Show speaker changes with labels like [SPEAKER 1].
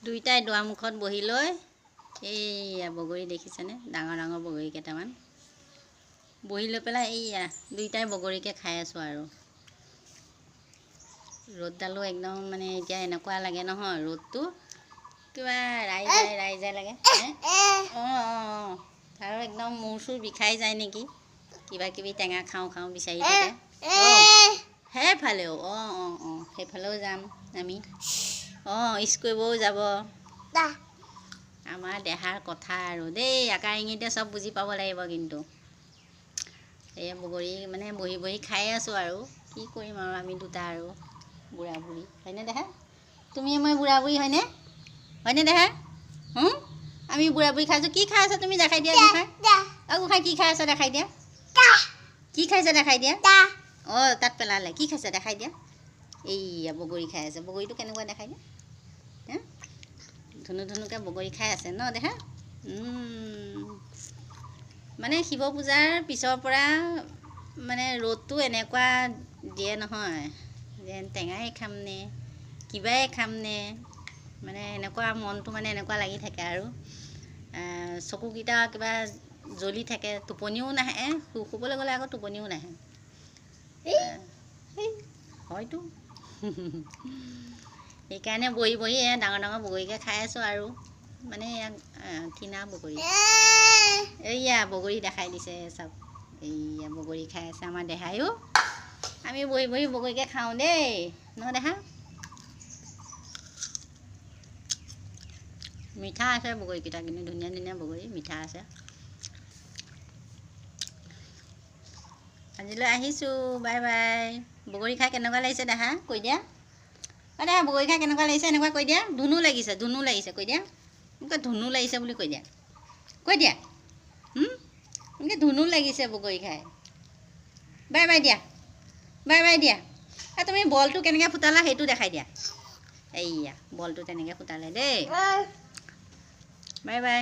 [SPEAKER 1] দুইটাই দুৱাৰমুখত বহি লৈ এইয়া বগৰী দেখিছেনে? ডাঙৰ ডাঙৰ বগৰী কেইটামান বহি লৈ পেলাই এইয়া দুইটাই বগৰীকে খাই আছোঁ আৰু। ৰ'দডালো একদম মানে এতিয়া এনেকুৱা লাগে নহয়, ৰ'দটো কিবা ৰাইজাই লাগে। অঁ আৰু একদম মূৰ চুৰ বিষাই যায় নেকি, কিবা কিবি টেঙা খাওঁ বিচাৰি থাকে। সেইফালেও সেইফালেও যাম আমি। ইচ কৰিবও যাব। আমাৰ দেহাৰ কথা আৰু দেই, আকাৰ ইংগিতে চব বুজি পাব লাগিব কিন্তু। এই বগৰী মানে বহি বহি খাই আছোঁ আৰু কি কৰিম আৰু, আমি দুটা আৰু বুঢ়া বুঢ়ী হয়নে দেহা? তুমি মই বুঢ়া বুঢ়ী হয়নে দেহা? আমি বুঢ়া বুঢ়ী খাইছোঁ। কি খাই আছা তুমি? দেখাই দিয়া গোসাঁই। গোসাঁই কি খাই আছা দেখাই দিয়া। কি খাইছে দেখাই দিয়া। তাত পেলালে। কি খাইছে দেখাই দিয়া। এইয়া বগৰী খাই আছে। বগৰীটো কেনেকুৱা দেখাই দিয়া। ধুনু ধুনুকৈ বগৰী খাই আছে ন দেহা? মানে শিৱ পূজাৰ পিছৰ পৰা মানে ৰ'দটো এনেকুৱা দিয়ে নহয়, যেন টেঙাই খামনে কিবাই খামনে, মানে এনেকুৱা মনটো মানে এনেকুৱা লাগি থাকে আৰু চকুকেইটা কিবা জ্বলি থাকে, টোপনিও নাহে। শুবলৈ গ'লে আকৌ টোপনিও নাহে হয়তো। সেইকাৰণে বহি বহি এয়া ডাঙৰ ডাঙৰ বগৰীকে খাই আছোঁ আৰু, মানে ইয়াক কিনা বগৰী। এইয়া বগৰী দেখাই দিছে চব। এইয়া বগৰী খাই আছে আমাৰ দেহায়ো। আমি বহি বহি বগৰীকে খাওঁ দেই ন দেহা? মিঠা আছে বগৰীকেইটা, কিন্তু ধুনীয়া ধুনীয়া বগৰী, মিঠা আছে। আজিলৈ আহিছোঁ, বাই বাই। বগৰী খাই কেনেকুৱা লাগিছে দেহা? কৈ দিয়া। দেহা বগৰী খাই কেনেকুৱা লাগিছে এনেকুৱা কৈ দিয়া। ধুনু লাগিছে কৈ দিয়া। এনেকৈ ধুনু লাগিছে বুলি কৈ দিয়া। কৈ দিয়া। এনেকৈ ধুনু লাগিছে বগৰী খাই। বাই বাই দিয়া। বাই বাই দিয়া। তুমি বলটো কেনেকৈ ফুটালা সেইটো দেখাই দিয়া। এইয়া বলটো তেনেকৈ ফুটালে দেই। Bye bye.